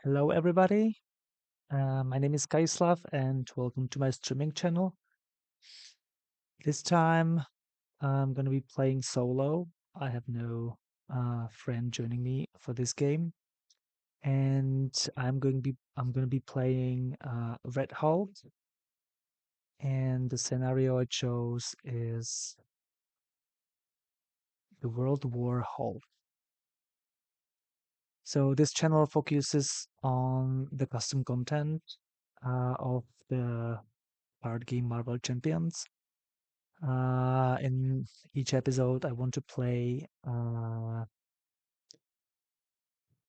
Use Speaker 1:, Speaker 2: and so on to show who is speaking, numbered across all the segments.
Speaker 1: Hello, everybody. My name is Kaislav, and welcome to my streaming channel. This time, I'm going to be playing solo. I have no friend joining me for this game, and I'm going to be playing Red Hulk, and the scenario I chose is the World War Hulk. So this channel focuses on the custom content of the card game Marvel Champions. In each episode, I want to play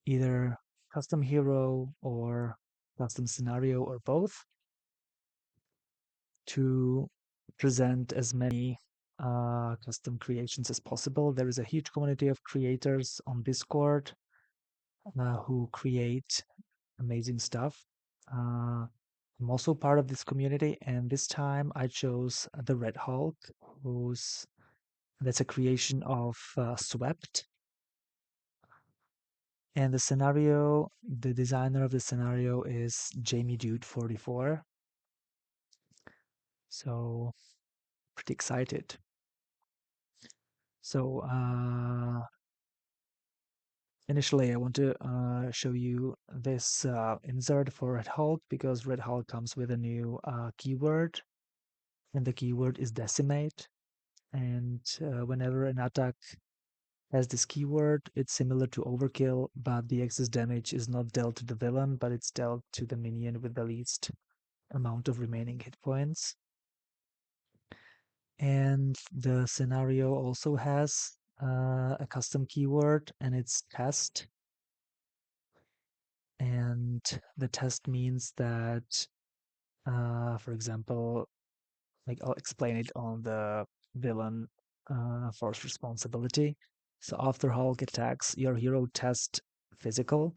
Speaker 1: either custom hero or custom scenario or both to present as many custom creations as possible. There is a huge community of creators on Discord who create amazing stuff. I'm also part of this community, and this time I chose the Red Hulk, who's that's a creation of Swept. And the designer of the scenario is Jammydude44. So pretty excited. So initially, I want to show you this insert for Red Hulk because Red Hulk comes with a new keyword, and the keyword is decimate. And whenever an attack has this keyword, it's similar to overkill, but the excess damage is not dealt to the villain, but it's dealt to the minion with the least amount of remaining hit points. And the scenario also has a custom keyword, and it's test. And the test means that, for example, like I'll explain it on the villain force responsibility. So after Hulk attacks, your hero test physical.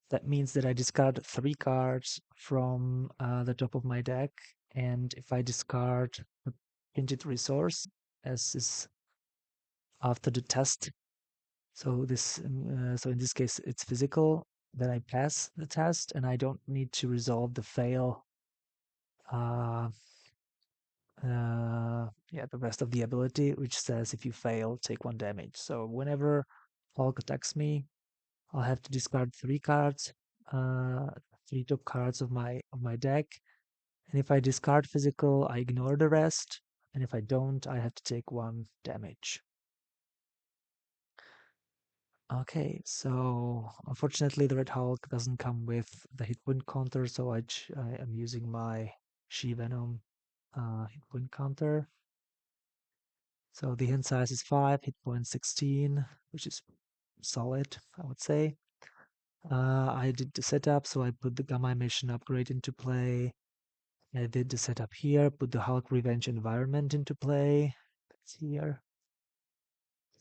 Speaker 1: That means that I discard 3 cards from the top of my deck, and if I discard a printed resource, as is after the test, so in this case it's physical, then I pass the test, and I don't need to resolve the fail. Uh, yeah, the rest of the ability, which says if you fail, take 1 damage. So whenever Hulk attacks me, I'll have to discard 3 cards, uh, 3 top cards of my deck. And if I discard physical, I ignore the rest. And if I don't, I have to take 1 damage. Okay, so unfortunately, the Red Hulk doesn't come with the hit point counter, so I am using my She Venom hit point counter. So the hand size is 5, hit point 16, which is solid, I would say. I did the setup, so I put the Gamma Mission upgrade into play. I did the setup here, put the Hulk Revenge environment into play. That's here.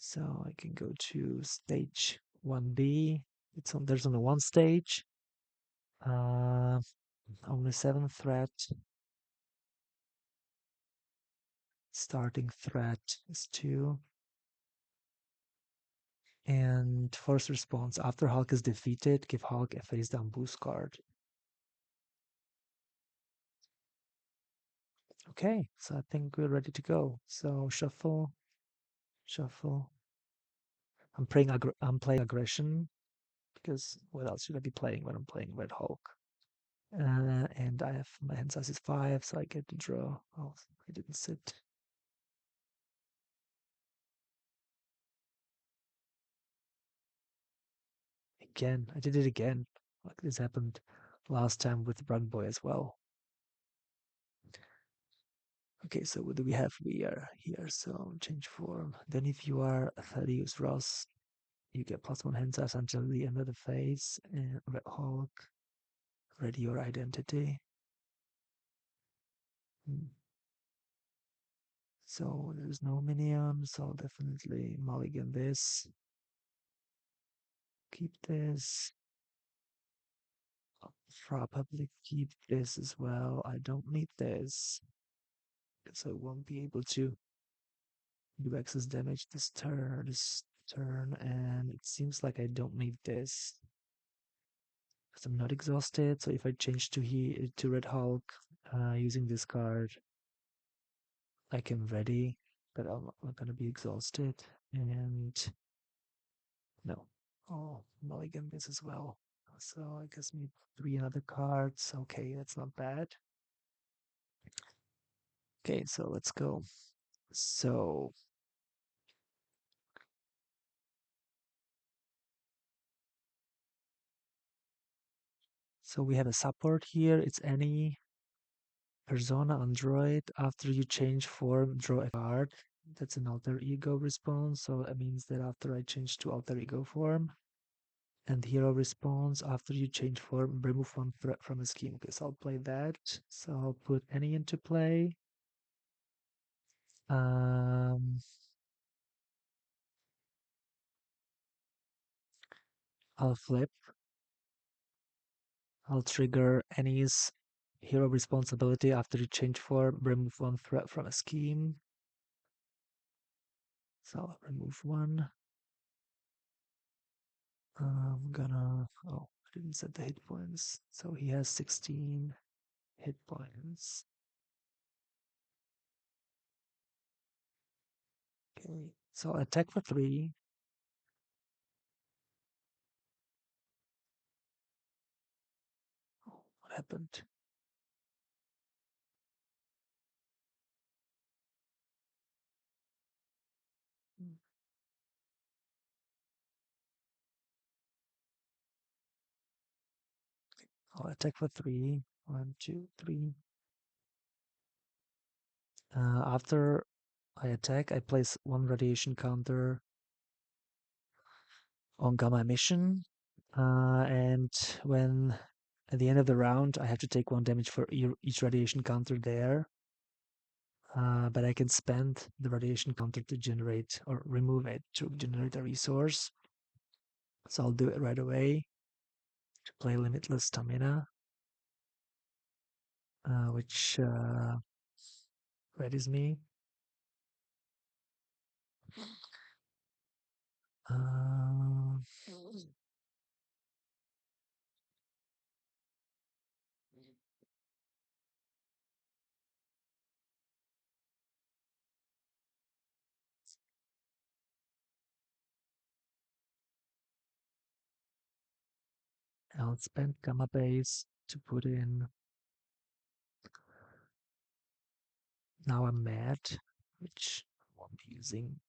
Speaker 1: So I can go to stage 1B. There's only one stage. Uh, Only 7 threat. Starting threat is 2. And force response. After Hulk is defeated, give Hulk a face down boost card. Okay, so I think we're ready to go. So shuffle, shuffle. I'm playing aggression because what else should I be playing when I'm playing Red Hulk? And I have my hand size is 5, so I get to draw. Oh, I didn't sit. Again, I did it again. Like this happened last time with Rug Boy as well. Okay, so what do we have? We are here, so change form. Then if you are Thaddeus Ross, you get +1 hand size until the end of the phase. And Red Hulk, ready your identity. Hmm. So there's no minion, so I'll definitely mulligan this. Keep this. I'll probably keep this as well. I don't need this, because I won't be able to do excess damage this turn, and it seems like I don't need this. because I'm not exhausted. So if I change to Red Hulk using this card, like I'm ready, but I'm not gonna be exhausted. And no, oh, mulligan this as well. So I guess need 3 other cards. Okay, that's not bad. Okay, so let's go. So we have a support here. It's any persona android. After you change form, draw a card. That's an alter ego response. So that means that after I change to alter ego form, and hero response, after you change form, remove 1 threat from a scheme. Okay, so I'll play that. So I'll put any into play. I'll flip. I'll trigger any's hero responsibility after you change form, remove 1 threat from a scheme. So I'll remove 1. I'm gonna, oh, I didn't set the hit points. So he has 16 hit points. Okay, so attack for 3. Oh, what happened? Hmm. I'll attack for 3. 1, 2, 3. After I attack, I place 1 radiation counter on gamma emission. And when at the end of the round, I have to take 1 damage for each radiation counter there. But I can spend the radiation counter to generate or remove it to generate a resource. So I'll do it right away to play Limitless Stamina, which readies me. Uh, I'll spend Gamma Base to put in. Now I'm mad, which I won't be using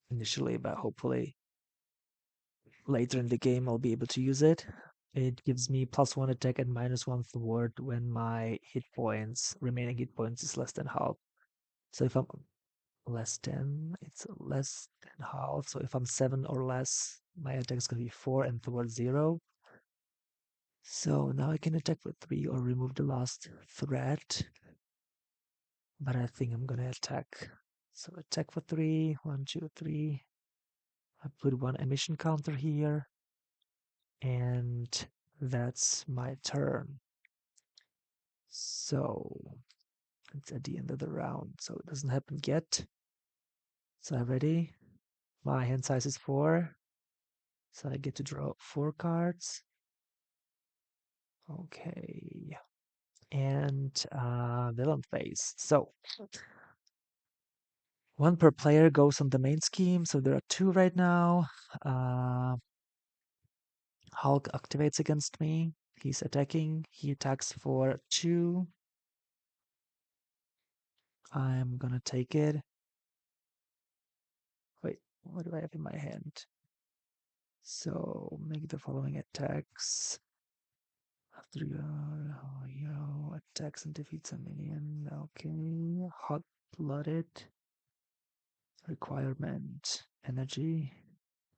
Speaker 1: initially, but hopefully later in the game I'll be able to use it. It gives me +1 attack and -1 thwart when my remaining hit points is less than half. So if I'm less than, it's less than half. So if I'm 7 or less, my attack is going to be 4 and thwart 0. So now I can attack for 3 or remove the last threat. But I think I'm going to attack. So attack for 3, 1, 2, 3. I put 1 emission counter here. And that's my turn. So it's at the end of the round, so it doesn't happen yet. So I'm ready. My hand size is 4. So I get to draw 4 cards. Okay. And villain phase. So 1 per player goes on the main scheme. So there are 2 right now. Hulk activates against me. He's attacking. He attacks for 2. I'm gonna take it. Wait, what do I have in my hand? So make the following attacks. After your hero attacks and defeats a minion. Okay. Hot blooded. Requirement. Energy.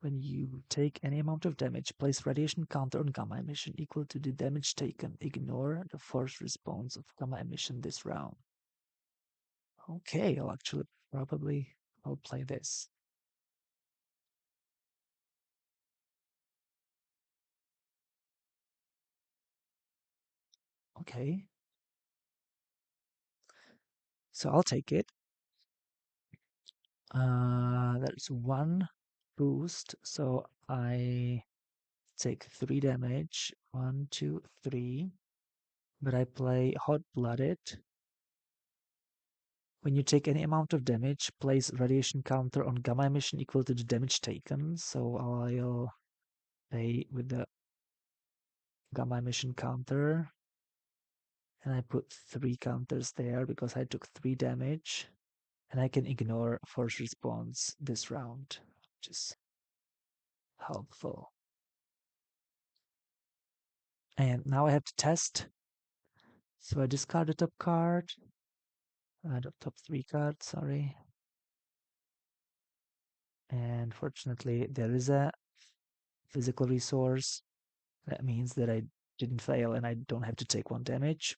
Speaker 1: When you take any amount of damage, place radiation counter on gamma emission equal to the damage taken. Ignore the force response of gamma emission this round. Okay, I'll actually I'll play this. Okay. So I'll take it. There's 1 boost, so I take 3 damage. 1, 2, 3. But I play Hot Blooded. When you take any amount of damage, place radiation counter on gamma emission equal to the damage taken. So I'll play with the gamma emission counter. And I put 3 counters there because I took 3 damage. And I can ignore force response this round, which is helpful. And now I have to test. So I discard the top card. The top 3 cards, sorry. And fortunately, there is a physical resource. That means that I didn't fail and I don't have to take 1 damage.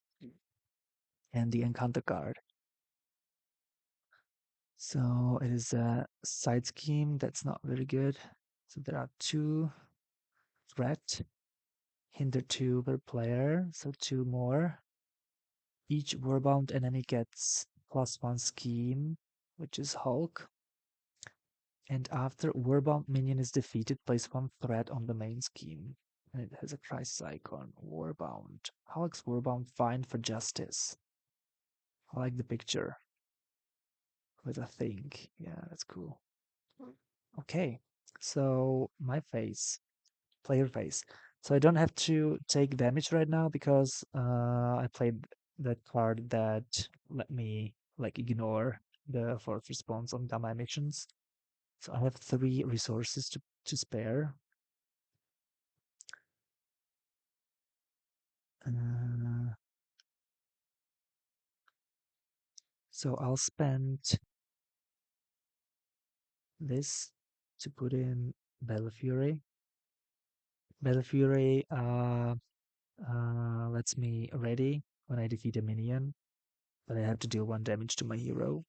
Speaker 1: And the encounter card. So it is a side scheme that's not very good. So there are 2 threat, hinder 2 per player, so 2 more. Each warbound enemy gets +1 scheme, which is Hulk. And after warbound minion is defeated, place 1 threat on the main scheme. And it has a crisis icon. Warbound. Hulk's warbound find for justice. I like the picture with a thing. Yeah, that's cool. Okay, so my face, player face. So I don't have to take damage right now because I played that card that let me like ignore the force response on gamma emissions. So I have 3 resources to spare. Uh, so I'll spend this to put in Battle Fury. Battle Fury lets me ready when I defeat a minion, but I have to deal 1 damage to my hero.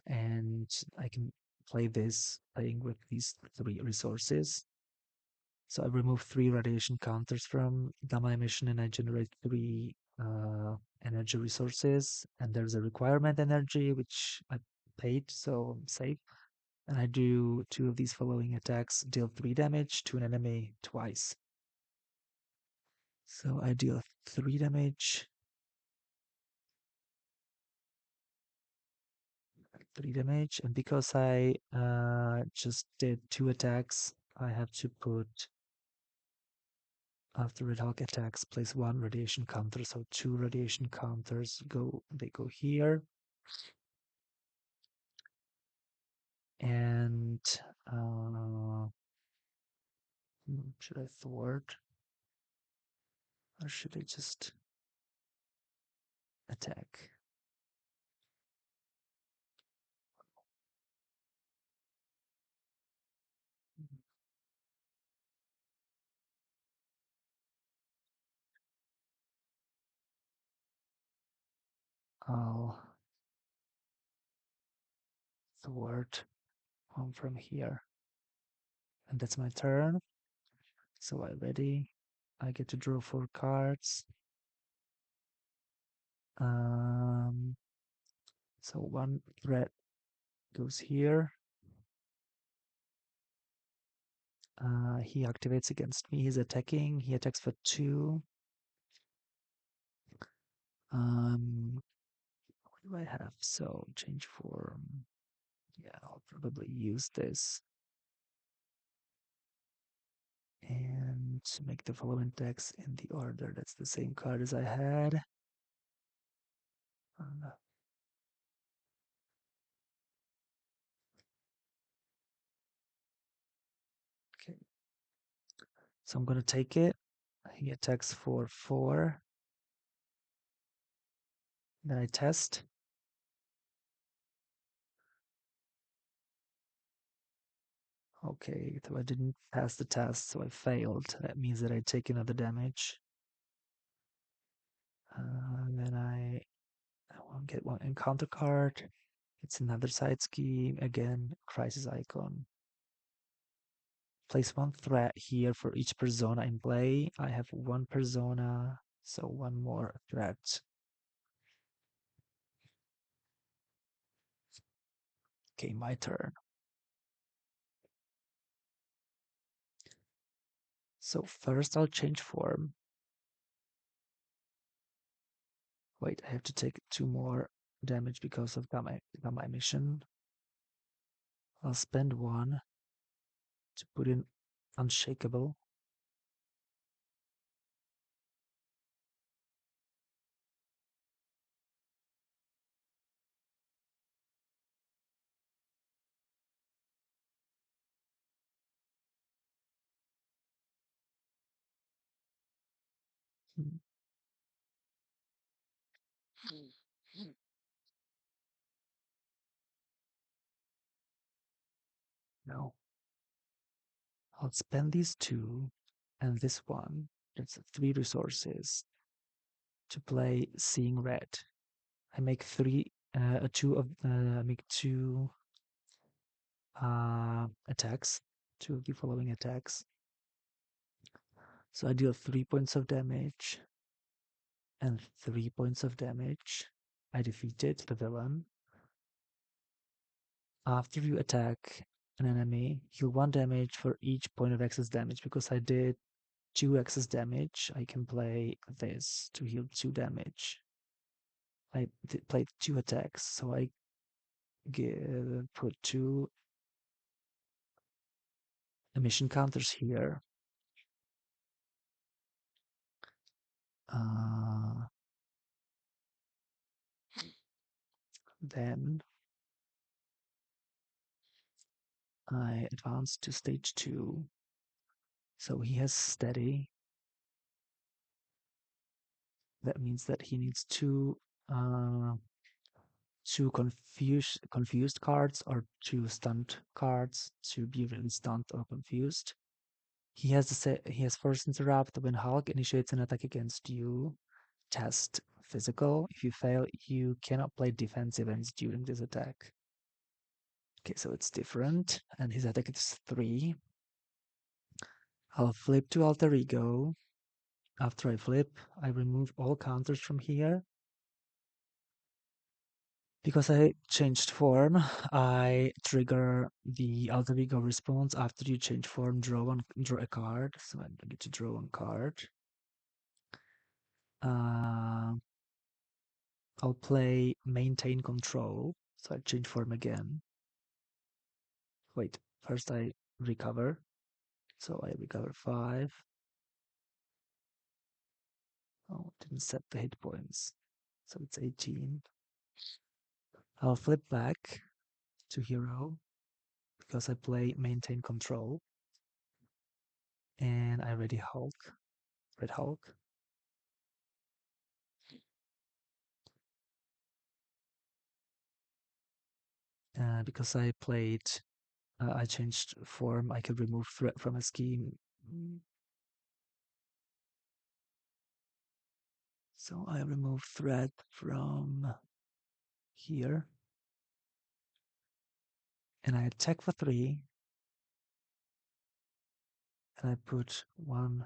Speaker 1: And I can play this playing with these 3 resources. So I remove 3 radiation counters from gamma emission and I generate 3 energy resources. And there's a requirement energy, which I paid, so I'm safe. And I do 2 of these following attacks, deal 3 damage to an enemy twice. So I deal 3 damage, 3 damage, and because I just did 2 attacks, I have to put, after Red Hawk attacks, place 1 radiation counter, so 2 radiation counters go here. And should I thwart? Or should I just attack? I'll thwart one from here. And that's my turn. So I ready. I get to draw 4 cards. So 1 threat goes here. He activates against me. He's attacking. He attacks for 2. What do I have? So change form. Yeah, I'll probably use this. And make the following text in the order. That's the same card as I had. Okay. So I'm going to take it. He attacks for 4. Then I test. Okay, so I didn't pass the test, so I failed. That means that I take another damage. Then I will get 1 encounter card. It's another side scheme. Again, crisis icon. Place 1 threat here for each persona in play. I have 1 persona, so 1 more threat. Okay, my turn. So first I'll change form. Wait, I have to take 2 more damage because of gamma emission. I'll spend 1 to put in Unshakable. Hmm, No, I'll spend these 2 and this 1. That's 3 resources to play Seeing Red. I make 3, 2 of, I make 2 attacks, 2 of the following attacks. So I deal 3 points of damage and 3 points of damage. I defeated the villain. After you attack an enemy, heal 1 damage for each point of excess damage. Because I did 2 excess damage, I can play this to heal 2 damage. I played 2 attacks, so I put 2 emission counters here. Uh, then I advance to stage 2. So he has steady. That means that he needs 2 confused cards or 2 stunned cards to be really stunned or confused. He has first interrupt when Hulk initiates an attack against you. Test physical. If you fail, you cannot play defense events during this attack. Okay, so it's different, and his attack is 3. I'll flip to alter ego. After I flip, I remove all counters from here. Because I changed form, I trigger the alter ego response after you change form, draw a card. So I'm going to draw 1 card. I'll play maintain control. So I change form again. Wait, first I recover. So I recover 5. Oh, didn't set the hit points. So it's 18. I'll flip back to hero because I play maintain control. And I ready Hulk, Red Hulk. Because I changed form, I could remove threat from a scheme. So I remove threat from here. And I attack for 3. And I put 1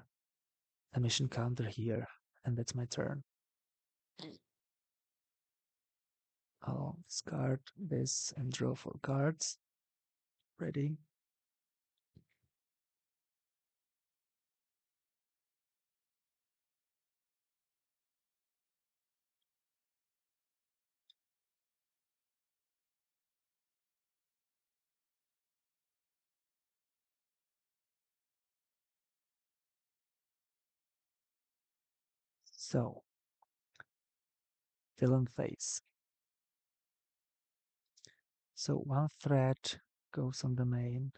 Speaker 1: emission counter here. And that's my turn. I'll discard this and draw 4 cards. Ready? So, villain phase. So 1 threat goes on the main.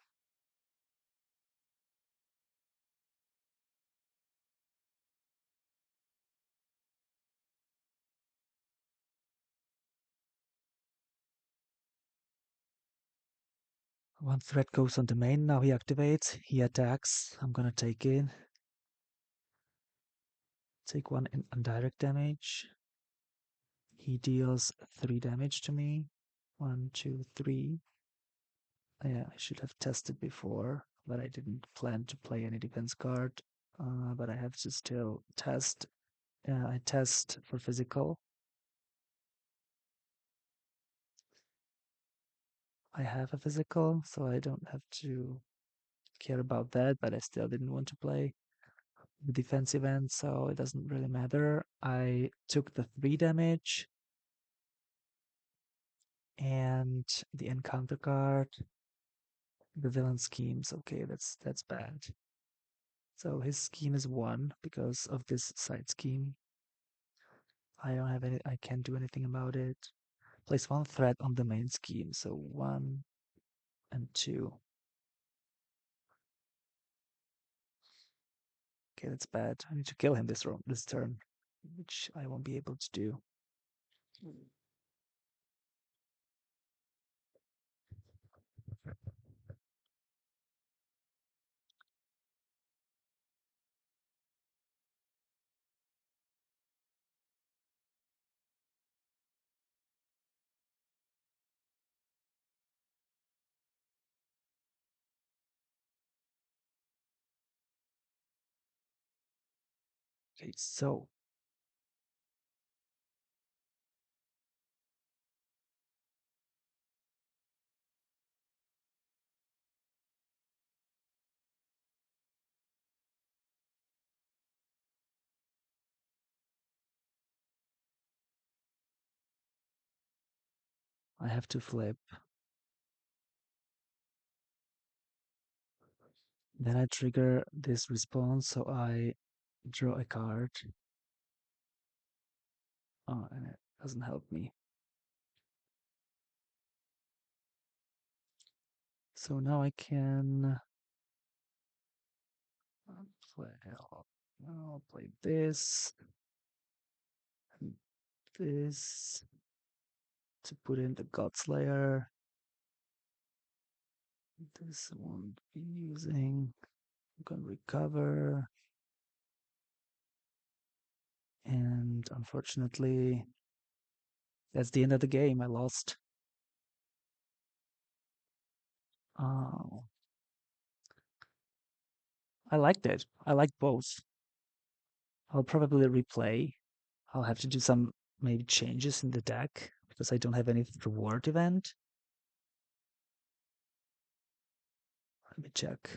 Speaker 1: One threat goes on the main. Now he activates. He attacks. I'm gonna take it. Take 1 in indirect damage. He deals 3 damage to me. 1, 2, 3. Yeah, I should have tested before, but I didn't plan to play any defense card. But I have to still test. I test for physical. I have a physical, so I don't have to care about that, but I still didn't want to play the defensive end, so it doesn't really matter. I took the 3 damage and the encounter card, the villain schemes. Okay, that's bad. So his scheme is 1 because of this side scheme. I don't have any. I can't do anything about it. Place 1 threat on the main scheme, so 1 and 2. Okay, that's bad. I need to kill him this turn, which I won't be able to do. Okay, so I have to flip. Then I trigger this response, so I draw a card. Oh, and it doesn't help me. So now I can play. I'll play this and this to put in the Godslayer. This won't be using. I'm gonna recover. And unfortunately, that's the end of the game. I lost. Oh, I liked it. I liked both. I'll probably replay. I'll have to do some maybe changes in the deck because I don't have any reward event. Let me check.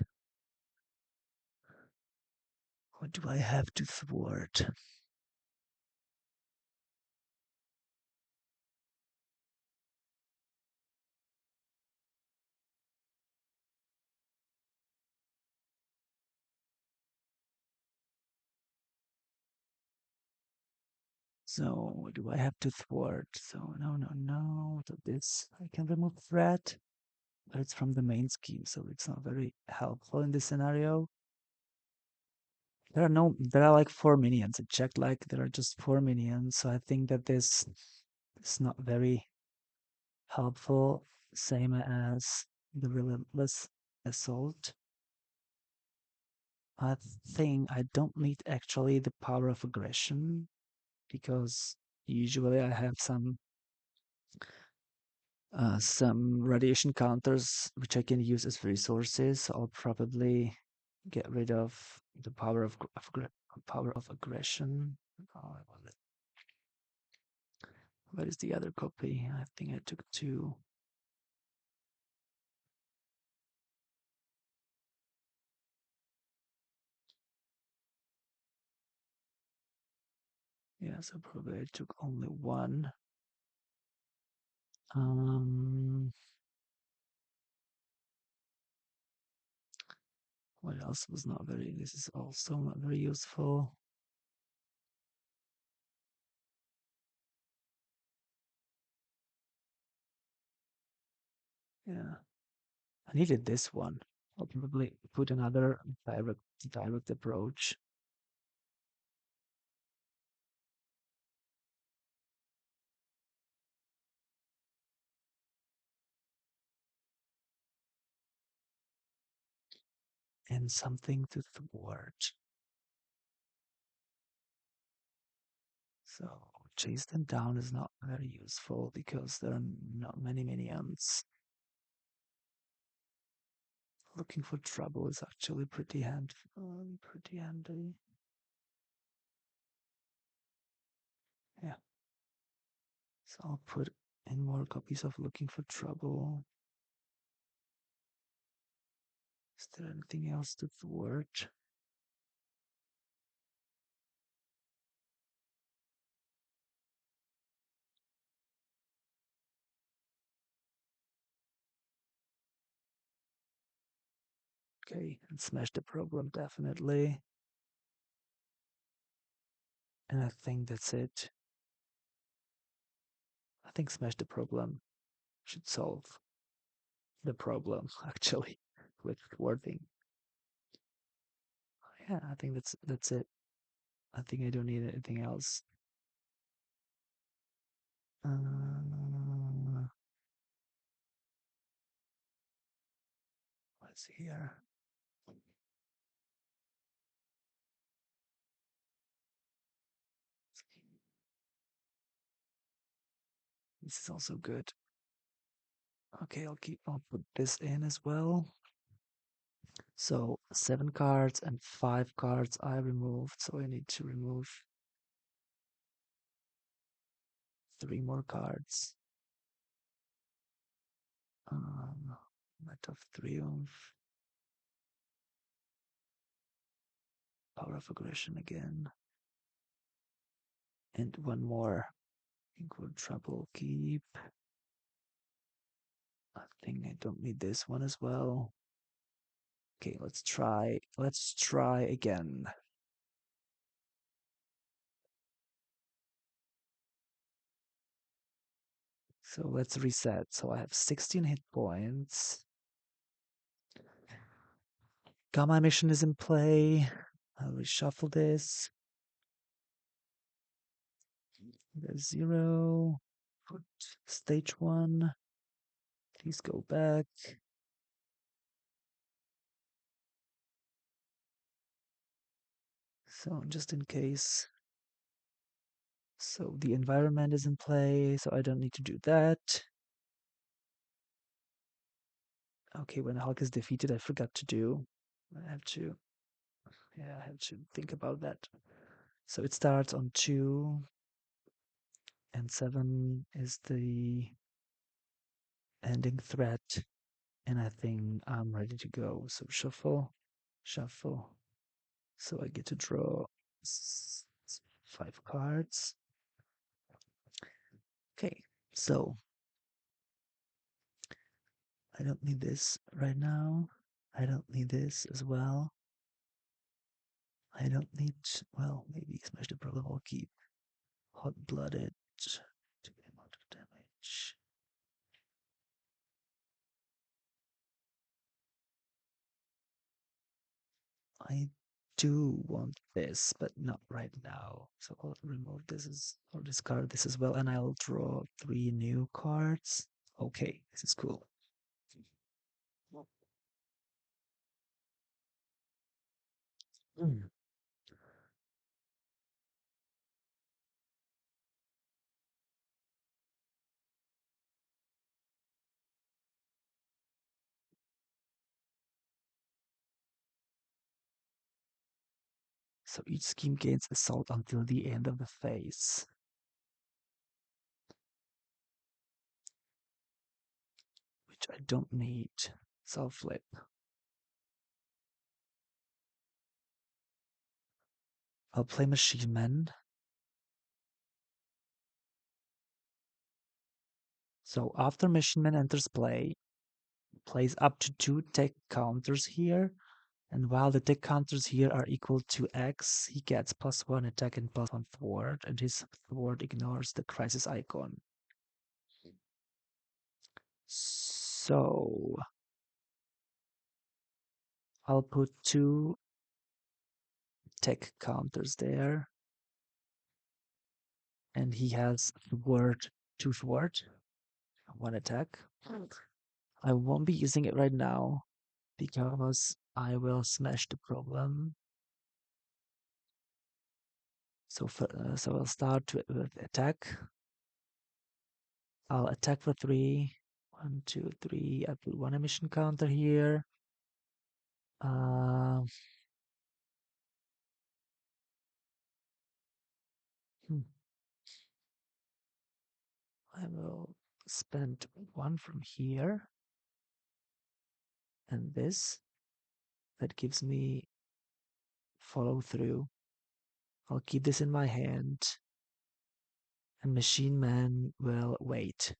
Speaker 1: What do I have to thwart? So what do I have to thwart? So no. To this I can remove threat, but it's from the main scheme, so it's not very helpful in this scenario. There are like 4 minions. I checked like there are just 4 minions, so I think that this is not very helpful. Same as the relentless assault. I think I don't need actually the power of aggression because usually I have some radiation counters which I can use as resources. So I'll probably get rid of the power of aggression. Oh, where is the other copy? I think I took 2. Yeah, so probably I took only 1. Um, what else was not very? This is also not very useful. Yeah, I needed this one. I'll probably put another direct approach. And something to thwart. So chase them down is not very useful because there are not many minions. Looking for trouble is actually pretty handy. Yeah. So I'll put in more copies of Looking for Trouble. there anything else to thwart? Okay, and smash the problem definitely. And I think that's it. I think smash the problem should solve the problem actually with thwarting. Yeah, I think that's it. I think I don't need anything else. Uh, what's here? This is also good. Okay, I'll put this in as well. So 7 cards and 5 cards I removed. So I need to remove 3 more cards. Knight of Triumph. Power of Aggression again. And one more. Equal Trouble Keep. I think I don't need this one as well. Okay, let's try again. So let's reset. So I have 16 hit points. Gamma mission is in play. I'll reshuffle this. There's 0. Put stage 1. Please go back. So just in case. So the environment is in play, so I don't need to do that. Okay, when Hulk is defeated, I forgot to do. I have to think about that. So it starts on 2, and 7 is the ending threat, and I think I'm ready to go. So shuffle. So I get to draw 5 cards. Okay, so I don't need this right now. I don't need this as well. I don't need, well, maybe smash the problem. I'll keep hot-blooded to the amount of damage. I do want this, but not right now. So I'll remove this or discard this as well, and I'll draw 3 new cards. Okay, this is cool. Mm. So each scheme gains assault until the end of the phase. Which I don't need. So I'll flip. I'll play Machine Man. So after Machine Man enters play, plays up to 2 tech counters here, and while the tech counters here are equal to X, he gets +1 attack and +1 thwart, and his thwart ignores the crisis icon. So I'll put 2 tech counters there, and he has thwart, 2 thwart, 1 attack. I won't be using it right now because I will smash the problem. So I'll start with attack. I'll attack for 3. 1, 2, 3. I put 1 emission counter here. Uh, I will spend 1 from here and this. that gives me follow through. I'll keep this in my hand, and Machine Man will wait.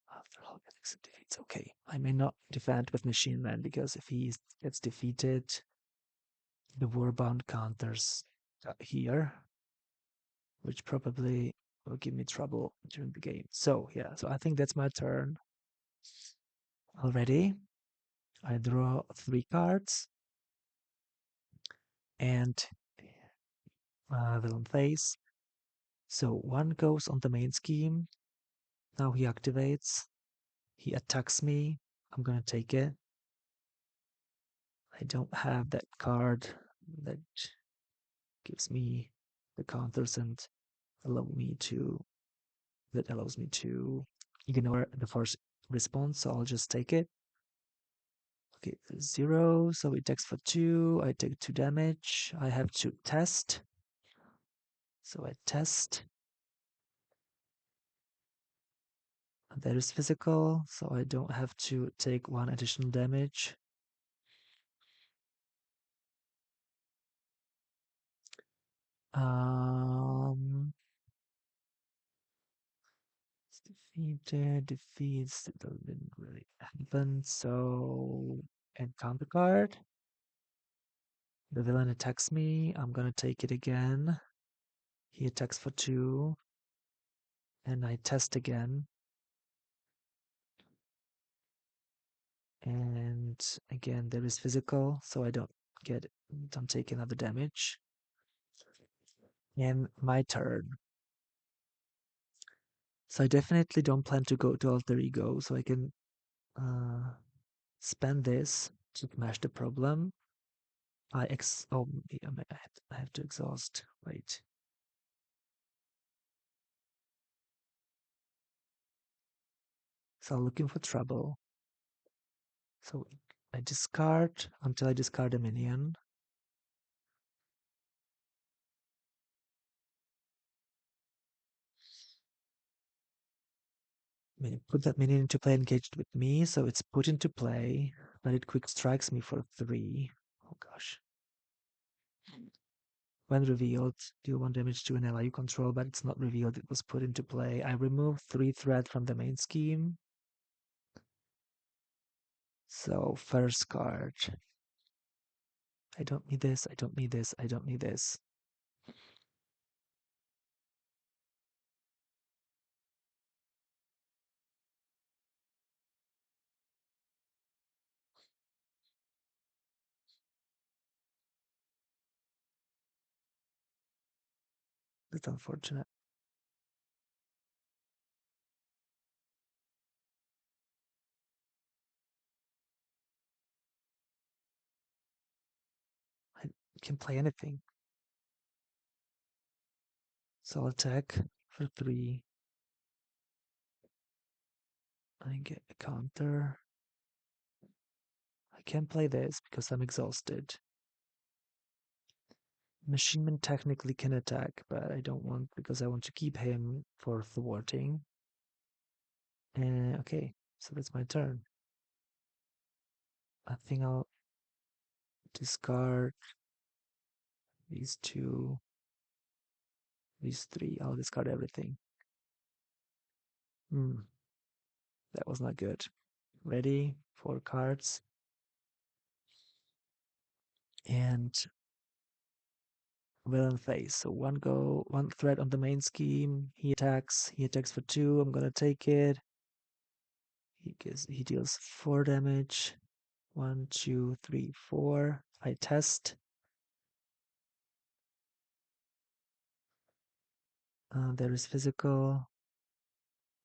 Speaker 1: After all gets defeats, okay. I may not defend with Machine Man because if he gets defeated, the Warbound counters here, which probably will give me trouble during the game. So yeah, so I think that's my turn already. I draw 3 cards and villain face. So one goes on the main scheme. Now he activates. He attacks me. I'm gonna take it. I don't have that card that gives me the counters and allows me to ignore the first response. So I'll just take it. Okay, 0. So it attacks for 2. I take 2 damage. I have to test. So I test. That is physical, so I don't have to take 1 additional damage. It's defeated, defeats, it didn't really happen, so encounter card. The villain attacks me, I'm gonna take it again. He attacks for 2, and I test again. And again, there is physical, so I don't take another damage. And my turn. So I definitely don't plan to go to alter ego, so I can spend this to smash the problem. Yeah, I have to exhaust. Wait. So looking for trouble. So I discard until I discard a minion. Put that minion into play engaged with me, so it's put into play, but it quick strikes me for 3. Oh gosh. When revealed, deal 1 damage to an ally you control, but it's not revealed, it was put into play. I remove 3 threat from the main scheme. So first card. I don't need this, I don't need this, I don't need this. That's unfortunate. I can play anything. So I'll attack for 3. I get a counter. I can't play this because I'm exhausted. Machine Man technically can attack, but I don't want because I want to keep him for thwarting. Okay, so that's my turn. I think I'll discard these 2, these 3. I'll discard everything. That was not good. Ready? 4 cards. And villain face. So 1 threat on the main scheme. He attacks. He attacks for 2. I'm gonna take it. He deals 4 damage. 1, 2, 3, 4. I test. There is physical.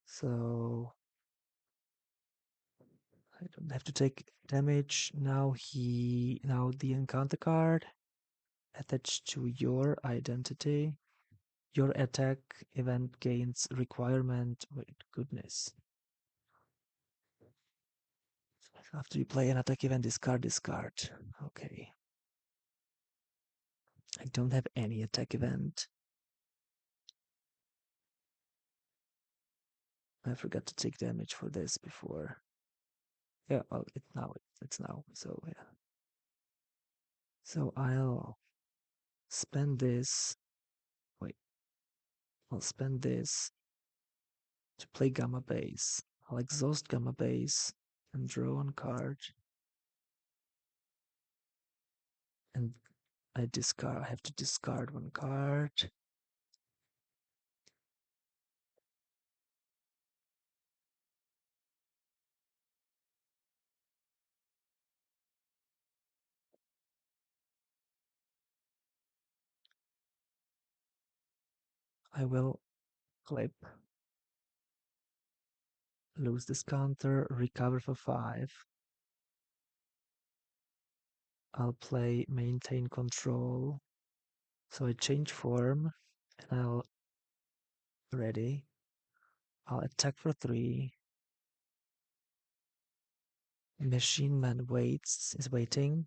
Speaker 1: So I don't have to take damage. Now the encounter card attached to your identity. Your attack event gains requirement. Wait, goodness. After you play an attack event, discard this card. Okay. I don't have any attack event. I forgot to take damage for this before. Yeah, well, it's now. So yeah. So I'll spend this. Wait, I'll spend this to play Gamma Base. I'll exhaust Gamma Base and draw one card. And I have to discard one card. I will clip, lose this counter, recover for 5. I'll play maintain control. So I change form and I'll ready. I'll attack for 3. Machine Man is waiting.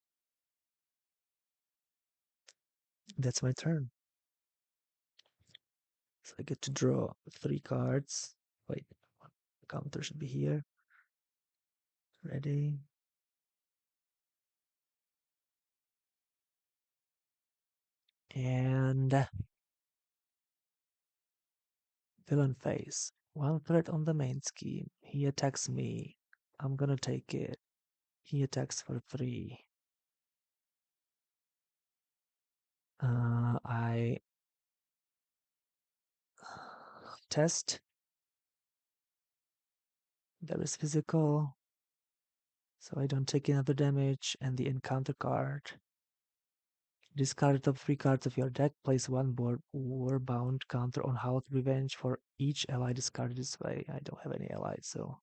Speaker 1: That's my turn. So I get to draw 3 cards. Wait, the counter should be here. Ready. And villain phase. One threat on the main scheme. He attacks me. I'm gonna take it. He attacks for 3. I test. There is physical, so I don't take another damage. And the encounter card. Discard the top 3 cards of your deck. Place one war-bound counter on House Revenge for each ally discarded this way. I don't have any allies, so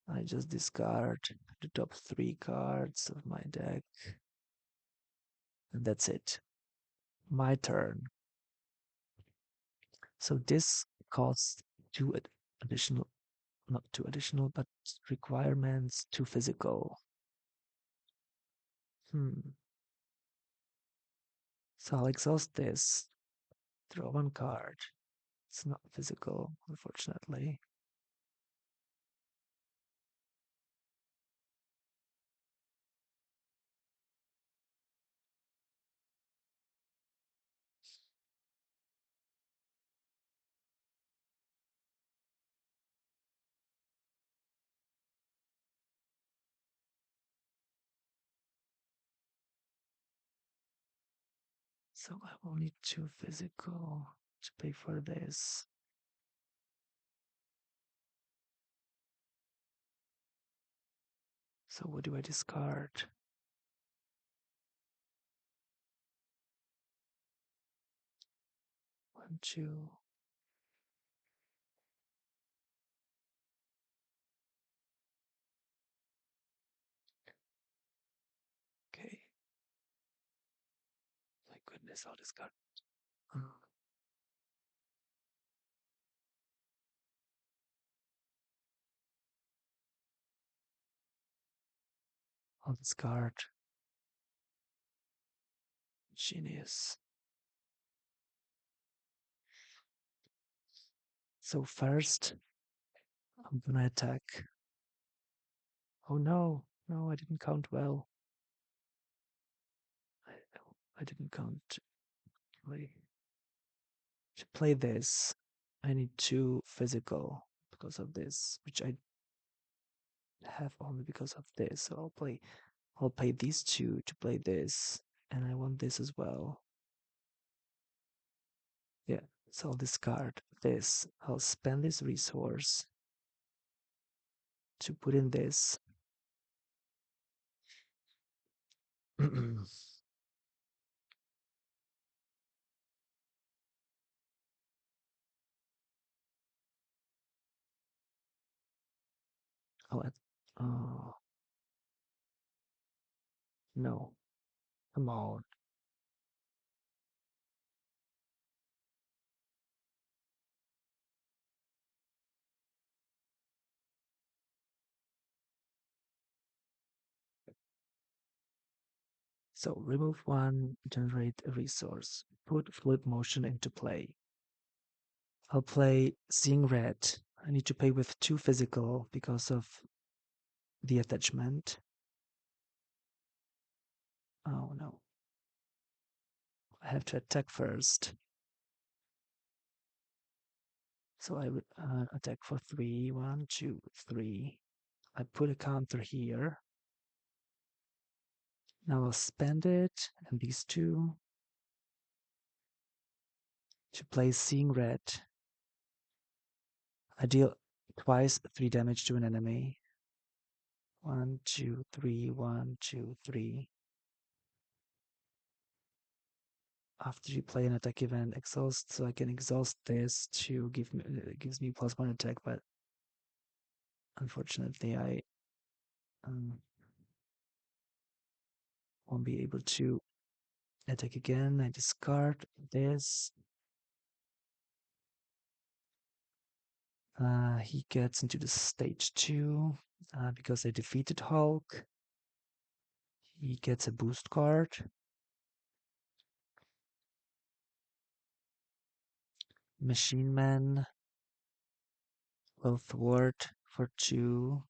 Speaker 1: I just discard the top 3 cards of my deck. And that's it. My turn. So this costs 2 additional, not 2 additional, but requirements, 2 physical. So I'll exhaust this, draw one card. It's not physical, unfortunately. So I will need 2 physical to pay for this. So what do I discard? 1, 2. Okay. My goodness, I'll discard. Uh, I'll discard. Genius. So first, I'm gonna attack. Oh no, no, I didn't count well. I, I didn't count. Wait. To play this, I need 2 physical because of this, which I have only because of this. So I'll pay these 2 to play this, and I want this as well. Yeah, so I'll discard this. I'll spend this resource to put in this. I'll add, oh, no, come on. So remove 1, generate a resource. Put flip motion into play. I'll play Seeing Red. I need to pay with 2 physical because of the attachment. Oh no. I have to attack first. So I would attack for 3. 1, 2, 3. I put a counter here. Now I'll spend it and these 2 to play Seeing Red. I deal twice 3 damage to an enemy. 1, 2, 3, 1, 2, 3. After you play an attack event, exhaust, so I can exhaust this to give me gives me +1 attack, but unfortunately I um, won't be able to attack again. I discard this. He gets into the stage 2 because I defeated Hulk. He gets a boost card. Machine Man will thwart for 2.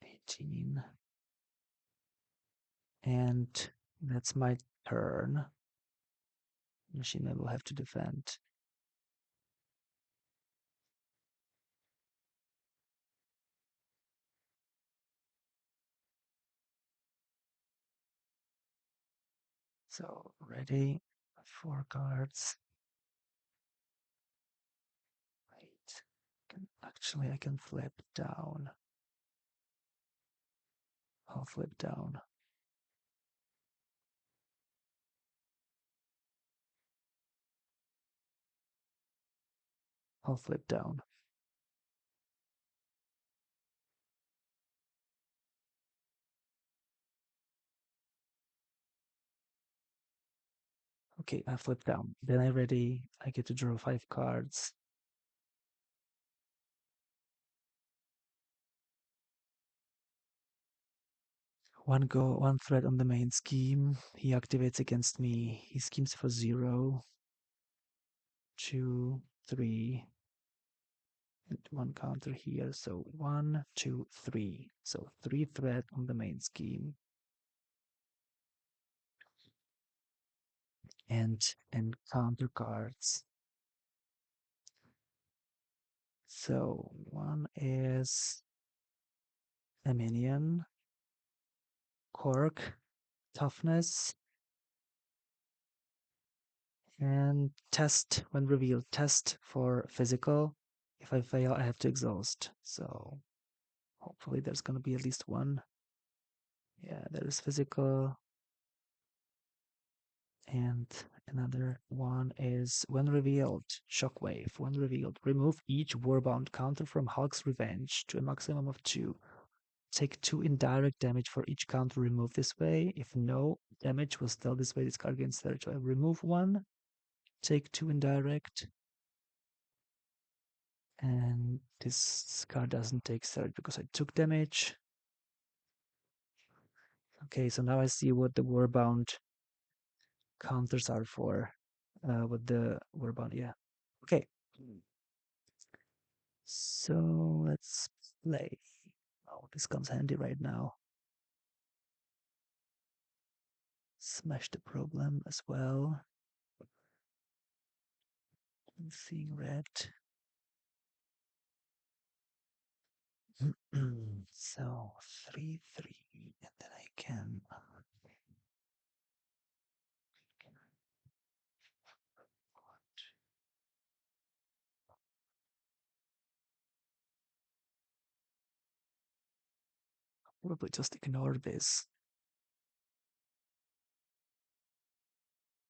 Speaker 1: 18. And that's my turn. Machine Man will have to defend. So ready, 4 cards. Wait, actually I can flip down. I'll flip down. I'll flip down. Okay, I flip down. Then I ready. I get to draw 5 cards. One threat on the main scheme. He activates against me. He schemes for 0, 2, 3, and 1 counter here. So 1, 2, 3. So 3 threat on the main scheme. And counter cards. So one is a minion, Cork, Toughness, and Test when revealed. Test for physical. If I fail, I have to exhaust. So hopefully there's going to be at least one. Yeah, there is physical. And another one is when revealed, Shockwave. When revealed, remove each Warbound counter from Hulk's Revenge to a maximum of 2. Take 2 indirect damage for each counter removed this way. If no damage was dealt this way, this card gains 30. So I remove 1, take 2 indirect, and this card doesn't take 30 because I took damage. Okay, so now I see what the Warbound counters are for. What the Warbound, yeah. Okay. So let's play. Oh, this comes handy right now. Smash the problem as well. Seeing red. So 3, 3, and then I can probably just ignore this.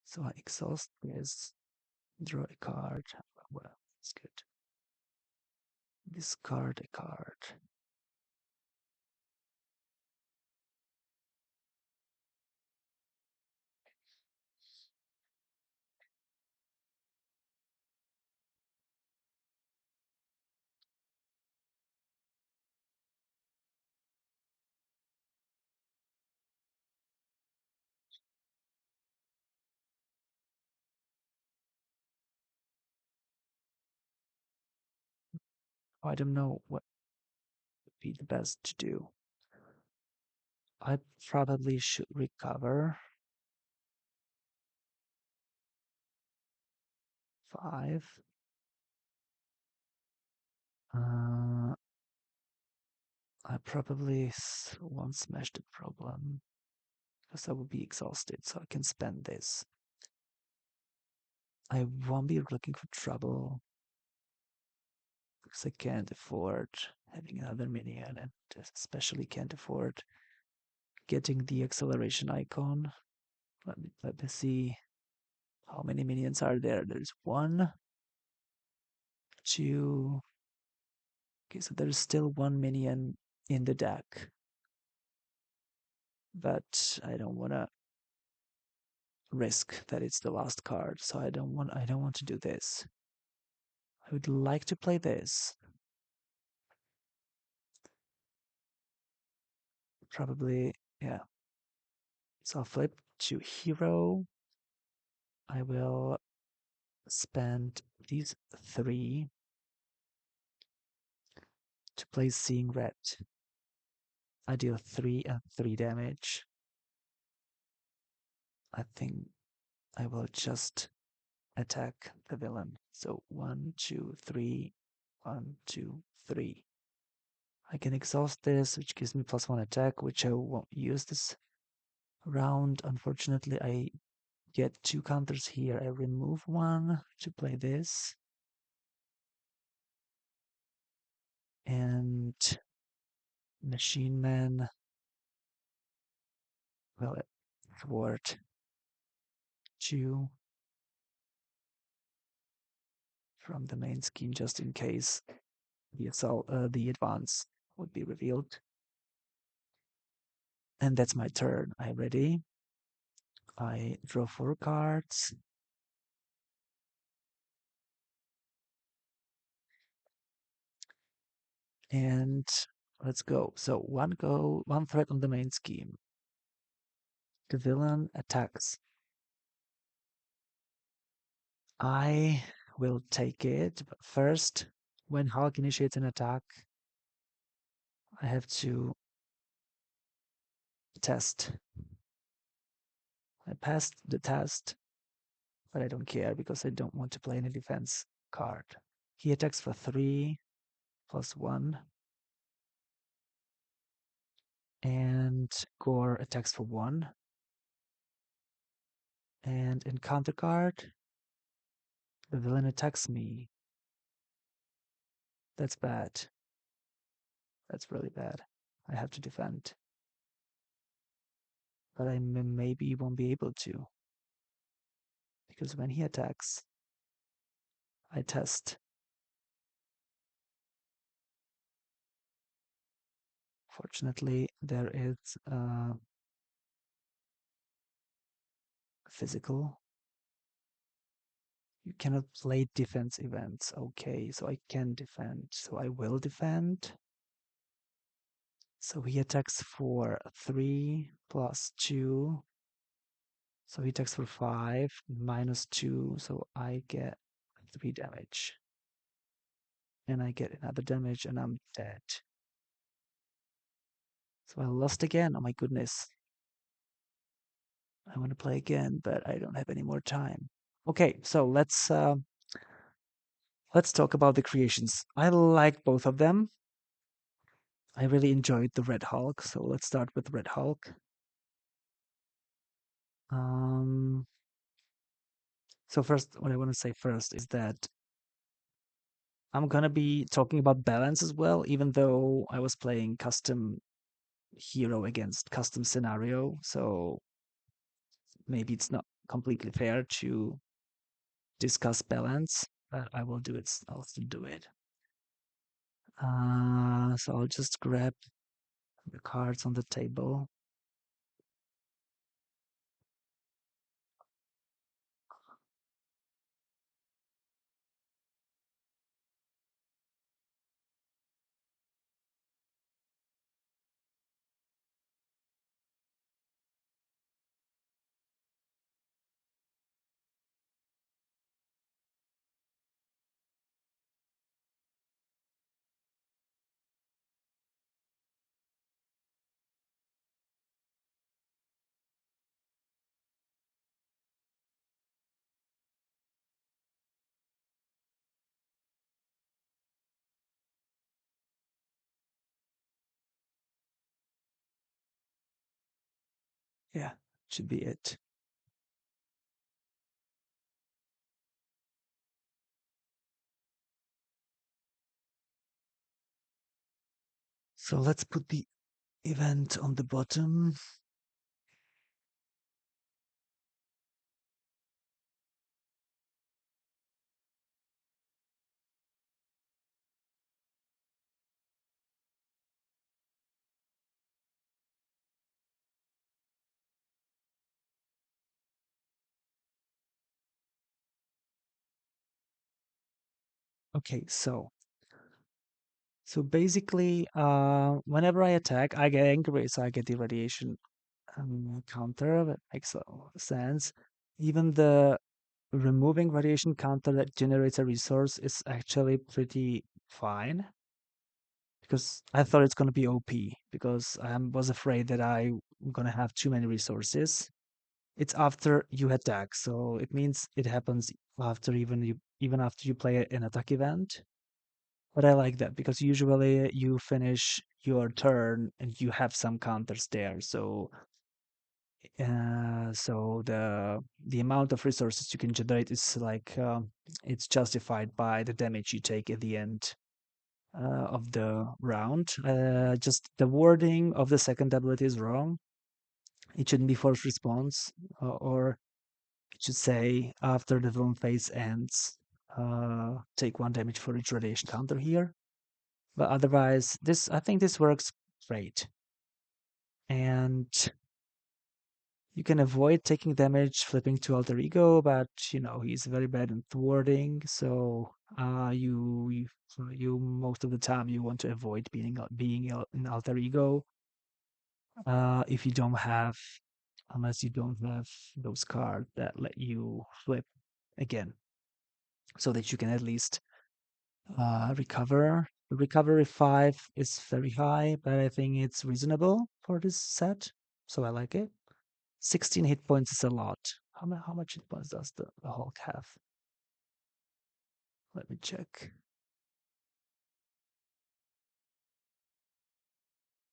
Speaker 1: So I exhaust this, draw a card. Well, that's good. Discard a card. I don't know what would be the best to do. I probably should recover 5. Uh, I probably won't smash the problem because I will be exhausted, so I can spend this. I won't be looking for trouble because I can't afford having another minion, and especially can't afford getting the acceleration icon. Let me see how many minions are there. There's 1, 2. Okay, so there's still 1 minion in the deck, but I don't want to risk that it's the last card, so I don't want to do this. I would like to play this. Probably, yeah. So I'll flip to hero. I will spend these 3 to play Seeing Red. I deal 3 and 3 damage. I think I will just attack the villain. So 1, 2, 3, 1, 2, 3. I can exhaust this, which gives me +1 attack, which I won't use this round. Unfortunately, I get 2 counters here. I remove 1 to play this. And Machine Man will thwart 2 from the main scheme just in case the advance would be revealed. And that's my turn. I'm ready. I draw 4 cards. And let's go. So 1 threat on the main scheme. The villain attacks. I will take it, but first, when Hulk initiates an attack, I have to test. I passed the test, but I don't care because I don't want to play any defense card. He attacks for 3 +1, and Gore attacks for 1. And in counter card, the villain attacks me. That's bad. That's really bad. I have to defend. But I maybe won't be able to. Because when he attacks, I test. Fortunately, there is physical. You cannot play defense events. Okay, so I can defend. So I will defend. So he attacks for 3 +2. So he attacks for 5 -2. So I get 3 damage. And I get another damage and I'm dead. So I lost again. Oh my goodness. I want to play again, but I don't have any more time. Okay, so let's talk about the creations. I like both of them. I really enjoyed the Red Hulk, so let's start with Red Hulk. So first, what I want to say first is that I'm gonna be talking about balance as well, even though I was playing custom hero against custom scenario. So maybe it's not completely fair to discuss balance, but I will do it. I'll still do it. So I'll just grab the cards on the table. Yeah, should be it. So let's put the event on the bottom. Okay, so basically, whenever I attack, I get angry, so I get the radiation counter. That makes a lot of sense. Even the removing radiation counter that generates a resource is actually pretty fine because I thought it's going to be OP because was afraid that I'm going to have too many resources. It's after you attack, so it means it happens after even after you play an attack event. But I like that because usually you finish your turn and you have some counters there. So the amount of resources you can generate is like it's justified by the damage you take at the end of the round. Just the wording of the second ability is wrong. It shouldn't be forced response, or it should say after the villain phase ends, take one damage for each radiation counter here. But otherwise, this I think this works great. And you can avoid taking damage flipping to alter ego, but he's very bad in thwarting. So you most of the time you want to avoid being in alter ego if you don't have unless you don't have those cards that let you flip again, so that you can at least recover. The recovery 5 is very high, but I think it's reasonable for this set, so I like it. 16 hit points is a lot. How much hit points does the Hulk have? Let me check.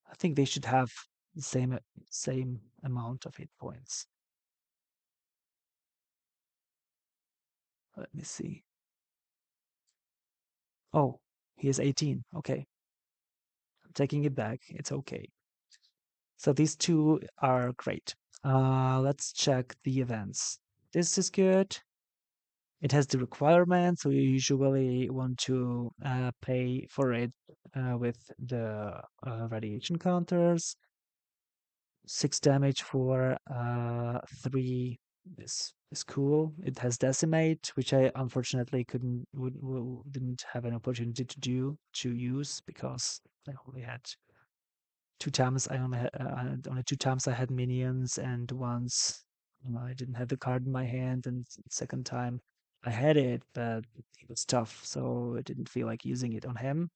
Speaker 1: I think they should have the same amount of hit points. Let me see. Oh, he is 18. Okay, I'm taking it back. It's okay. So these two are great. Let's check the events. This is good. It has the requirement, so you usually want to pay for it with the radiation counters. 6 damage for 3 is cool. It has decimate, which I unfortunately didn't have an opportunity to use because I only had 2 times. Only 2 times I had minions, and once I didn't have the card in my hand, and second time I had it, but it was tough, so I didn't feel like using it on him.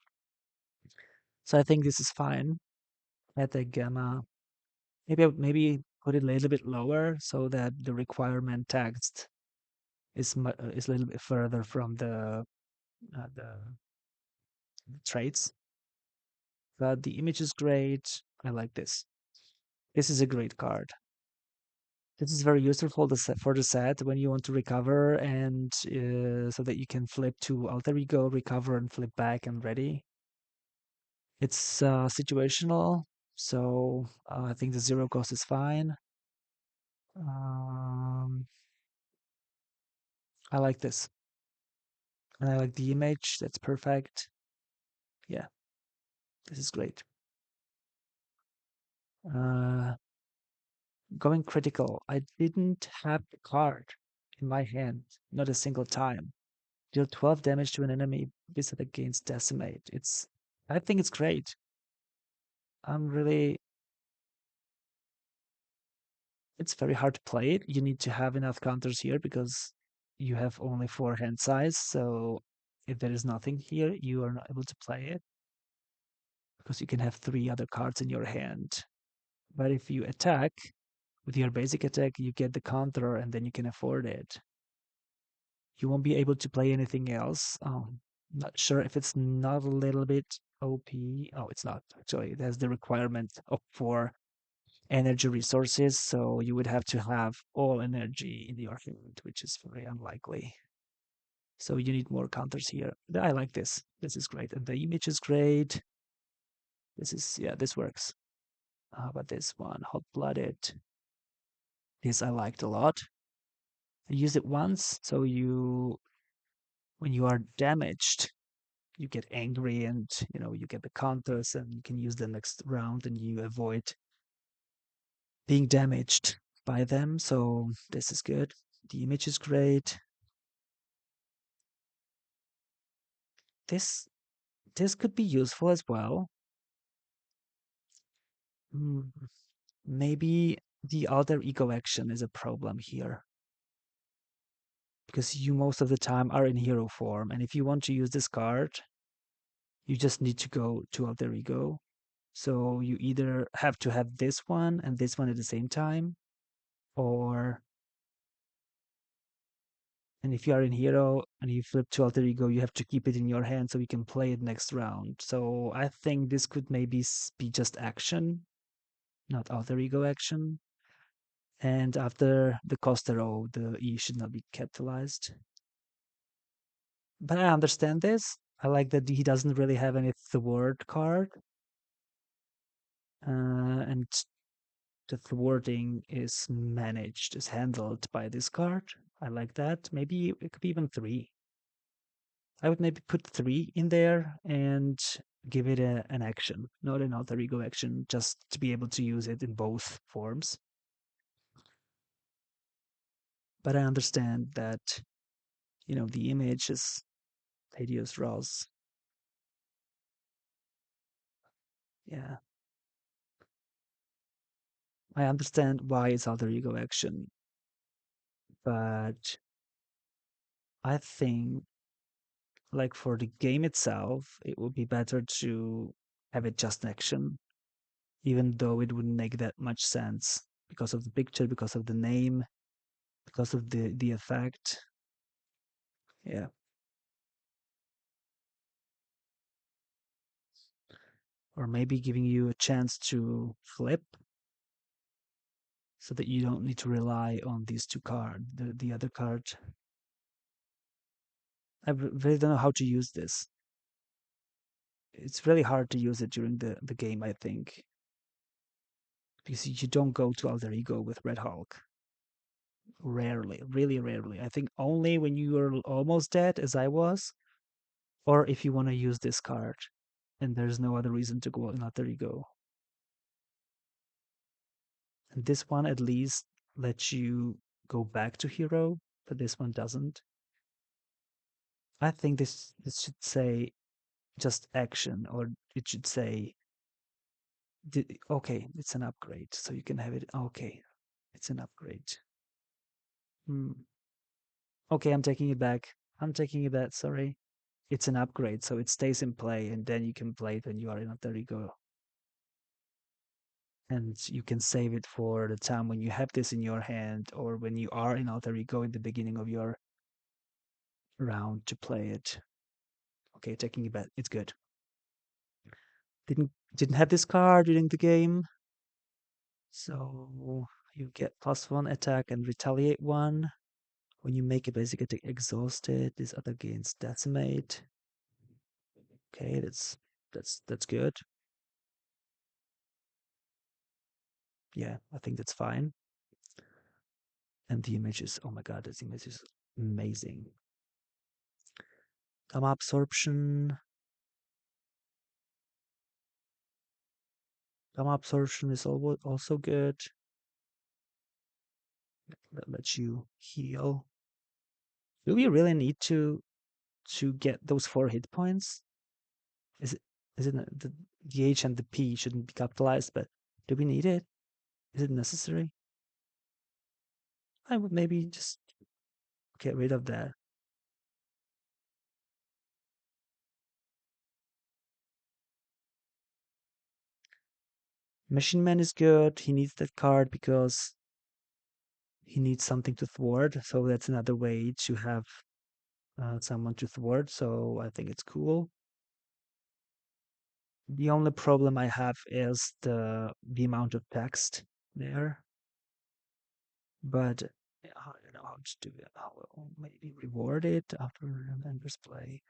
Speaker 1: So I think this is fine. At the gamma, maybe put it a little bit lower so that the requirement text is a little bit further from the traits. But the image is great. I like this. This is a great card. This is very useful for the set when you want to recover and so that you can flip to alter ego, recover, and flip back and ready. It's situational, so I think the zero cost is fine. Um, I like this, and I like the image. That's perfect. Yeah, this is great. Uh, Going critical. I didn't have the card in my hand, not a single time. Deal 12 damage to an enemy. Visit against decimate. I think it's great. I'm really. It's very hard to play it. You need to have enough counters here because you have only 4 hand size. So if there is nothing here, you are not able to play it because you can have 3 other cards in your hand. But if you attack with your basic attack, you get the counter and then you can afford it. You won't be able to play anything else. Not sure if it's not a little bit OP. Oh, it's not actually. It has the requirement of 4 energy resources, so you would have to have all energy in your hand, which is very unlikely. So you need more counters here. I like this. This is great. And the image is great. This is, yeah, this works. How about this one? Hot blooded. This I liked a lot. I used it once. So when you are damaged, you get angry and, you get the counters and you can use the next round and you avoid being damaged by them. So this is good. The image is great. This this could be useful as well. Hmm, maybe the alter ego action is a problem here because you most of the time are in hero form, and if you want to use this card, you just need to go to alter ego. So you either have to have this one and this one at the same time, or and if you are in hero and you flip to alter ego, you have to keep it in your hand so you can play it next round. So I think this could maybe be just action, not alter ego action. And after the cost row, the E should not be capitalized. But I understand this. I like that he doesn't really have any thwart card. And the thwarting is managed, is handled by this card. I like that. Maybe it could be even three. I would maybe put three in there and give it an action, not an alter ego action, just to be able to use it in both forms. But I understand that, the image is hideous Ross. Yeah. I understand why it's alter ego action, but I think like for the game itself, it would be better to have it just action, even though it wouldn't make that much sense because of the picture, because of the name, because of the effect. Yeah. Or maybe giving you a chance to flip so that you don't need to rely on these two cards. The other card, I really don't know how to use this. It's really hard to use it during the game, I think, because you don't go to alter ego with Red Hulk. Rarely, really rarely. I think only when you are almost dead, as I was, or if you want to use this card and there's no other reason to go in alter ego. And this one at least lets you go back to hero, but this one doesn't. I think this should say just action, or it should say, okay, it's an upgrade, so you can have it. Okay, it's an upgrade. Hmm. Okay, I'm taking it back. I'm taking it back. Sorry, it's an upgrade, so it stays in play, and then you can play it when you are in alter ego, and you can save it for the time when you have this in your hand, or when you are in alter ego in the beginning of your round to play it. Okay, taking it back. It's good. Didn't have this card during the game. So you get +1 attack and retaliate 1. When you make a basic attack exhausted, this other gains decimate. Okay, that's good. Yeah, I think that's fine. And the image is, oh my god, this image is amazing. Gamma absorption. Gamma absorption is also good. That lets you heal. Do we really need to get those 4 hit points? Is it is it the H and the P shouldn't be capitalized, but do we need it? Is it necessary? I would maybe just get rid of that. Machine Man is good. He needs that card because he needs something to thwart. So that's another way to have someone to thwart. So I think it's cool. The only problem I have is the amount of text. there. But I don't know how to do it. How will maybe reward it after members play.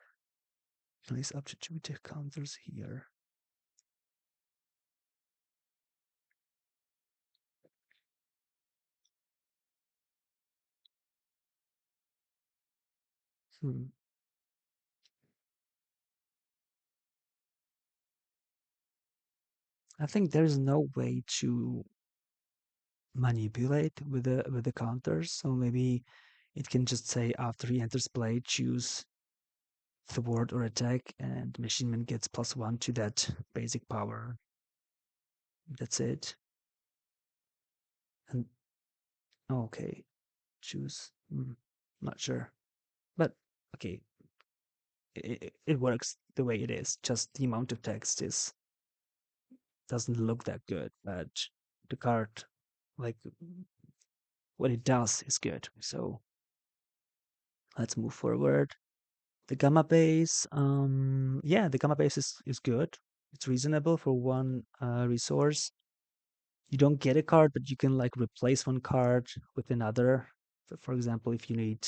Speaker 1: Place object with counters here. Hmm. I think there's no way to manipulate with the counters. So maybe it can just say after he enters play, choose thwart or attack, and Machine Man gets +1 to that basic power. That's it. And okay, choose. Not sure, but okay, it works the way it is. Just the amount of text is doesn't look that good, but the card, like what it does, is good. So let's move forward. The gamma base, yeah, the gamma base is good. It's reasonable for one resource. You don't get a card, but you can like replace one card with another. So for example, if you need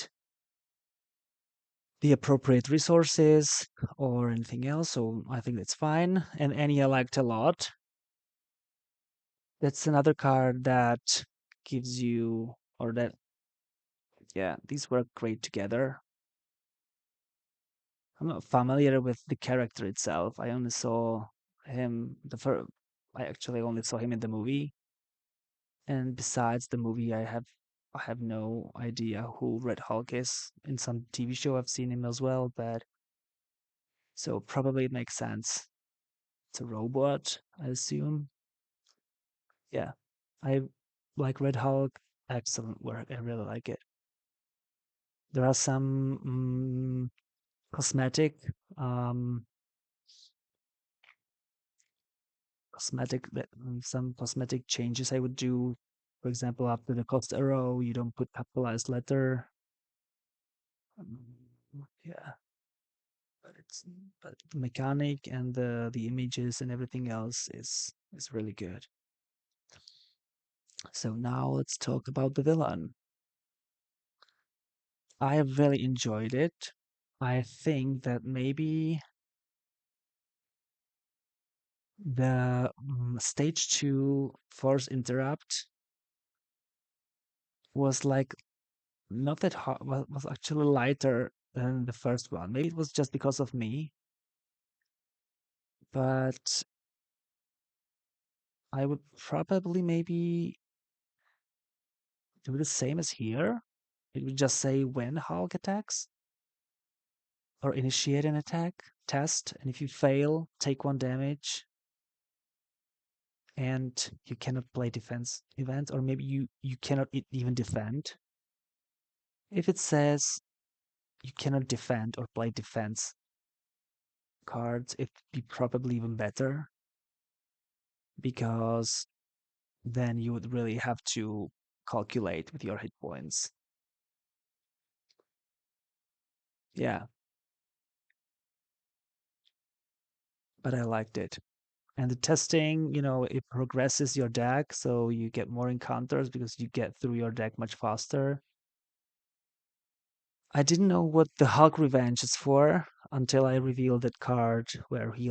Speaker 1: the appropriate resources or anything else, so I think that's fine. And Annie I liked a lot. That's another card that gives you, or that, yeah, these work great together. I'm not familiar with the character itself. I only saw him the first. I actually only saw him in the movie, and besides the movie, I have no idea who Red Hulk is. In some TV show, I've seen him as well, but so probably it makes sense. It's a robot, I assume. Yeah, I like Red Hulk. Excellent work. I really like it. There are some cosmetic um, some cosmetic changes I would do. For example, after the cost arrow, you don't put capitalized letter. Yeah, but it's but the mechanic and the images and everything else is really good. So now let's talk about the villain. I have really enjoyed it. I think that maybe the stage two force interrupt was like not that hard, was actually lighter than the first one. Maybe it was just because of me, but I would probably maybe do the same as here. It would just say when Hulk attacks or initiate an attack test, and if you fail, take 1 damage, and you cannot play defense events, or maybe you cannot even defend. If it says you cannot defend or play defense cards, it'd be probably even better because then you would really have to calculate with your hit points. Yeah, but I liked it. And the testing, it progresses your deck, so you get more encounters because you get through your deck much faster. I didn't know what the Hulk Revenge is for until I revealed that card where he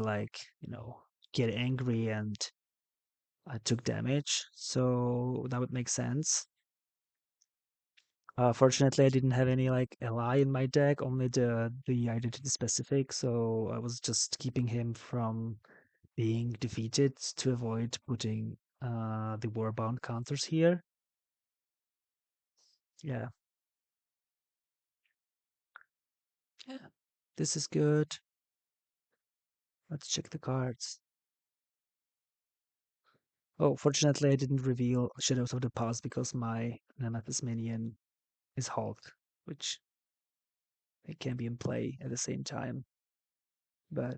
Speaker 1: get angry and I took damage. So that would make sense. Fortunately, I didn't have any like ally in my deck, only the identity specific. So I was just keeping him from being defeated to avoid putting the warbound counters here. Yeah, yeah, this is good. Let's check the cards. Oh, fortunately, I didn't reveal Shadows of the Past because my Nemesis minion is Hulk, which it can be in play at the same time. But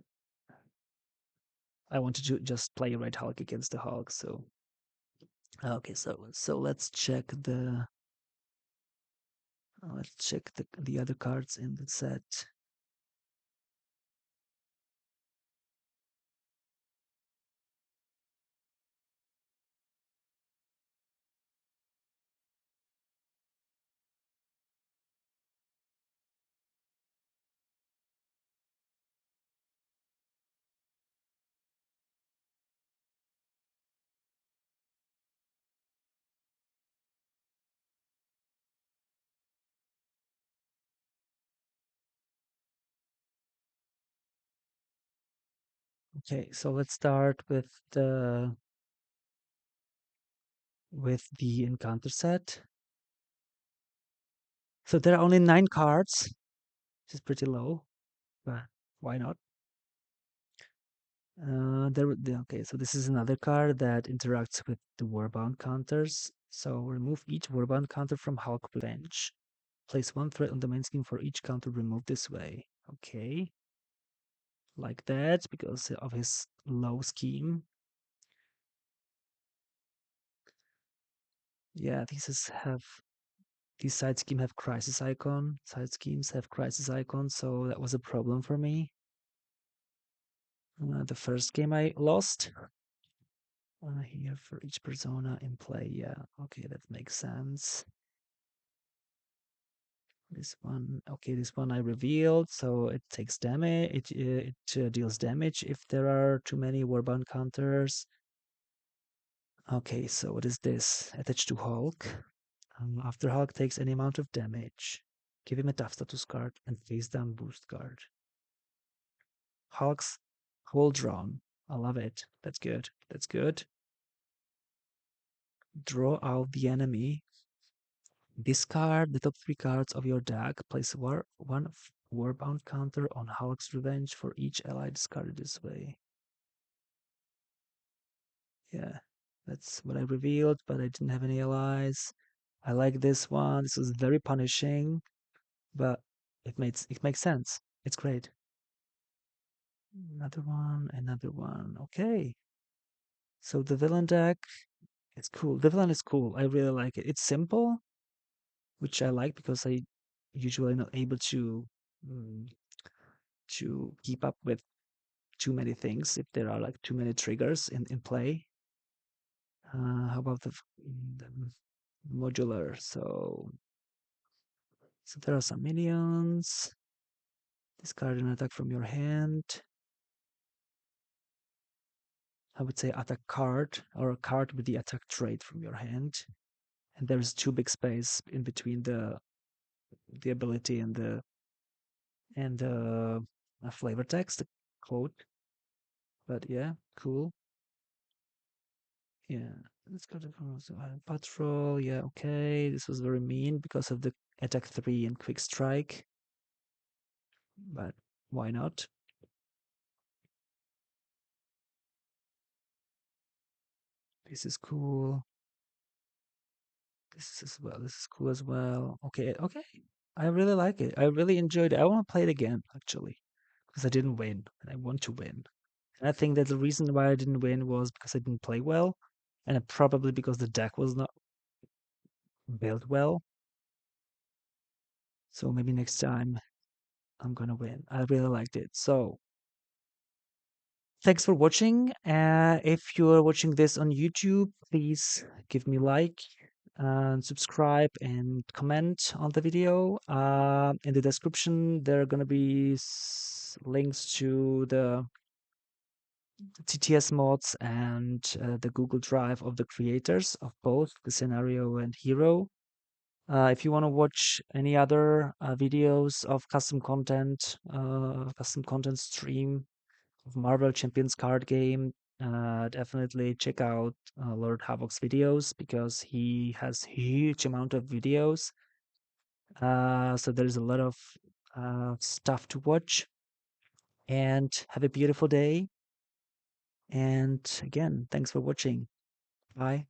Speaker 1: I wanted to just play Red Hulk against the Hulk, so okay. So let's check the other cards in the set. Okay, so let's start with the encounter set. So there are only 9 cards, which is pretty low, but why not? Okay, so this is another card that interacts with the Warbound counters. So remove each Warbound counter from Hulk Revenge. Place 1 threat on the main scheme for each counter removed this way. Okay, like that because of his low scheme. Yeah, these side scheme have crisis icon. Side schemes have crisis icon, so that was a problem for me. The first game I lost. Here for each persona in play. Yeah, okay, that makes sense. This one, okay, this one I revealed, so it takes damage. It deals damage if there are too many Warbound counters. Okay, so what is this? Attached to Hulk. After Hulk takes any amount of damage, give him a tough status card and face down boost card. Hulk's whole drawn. I love it. That's good. That's good. Draw out the enemy. Discard the top 3 cards of your deck. Place one Warbound counter on Hulk's Revenge for each ally discarded this way. Yeah, that's what I revealed, but I didn't have any allies. I like this one. This was very punishing, but it makes sense. It's great. Another one, another one. Okay. So the villain deck, it's cool. The villain is cool. I really like it. It's simple, which I like because I usually not able mm, to keep up with too many things if there are like too many triggers in play. How about the modular? So there are some minions. Discard an attack from your hand. I would say attack card or a card with the attack trait from your hand. And there's too big space in between the ability and the flavor text, the quote. But yeah, cool. Yeah, let's go to patrol. Yeah, okay. This was very mean because of the attack 3 and quick strike. But why not? This is cool. This is cool as well. Okay, okay. I really like it. I really enjoyed it. I want to play it again, actually, because I didn't win, and I want to win. And I think that the reason why I didn't win was because I didn't play well, and probably because the deck was not built well. So maybe next time I'm gonna win. I really liked it. So thanks for watching. If you're watching this on YouTube, please give me like and subscribe and comment on the video. In the description, there are gonna be links to the TTS mods and the Google Drive of the creators of both the scenario and hero. If you want to watch any other videos of custom content stream of Marvel Champions card game, definitely check out Lord Havoc's videos because he has huge amount of videos. So there's a lot of stuff to watch. And have a beautiful day. And again, thanks for watching. Bye.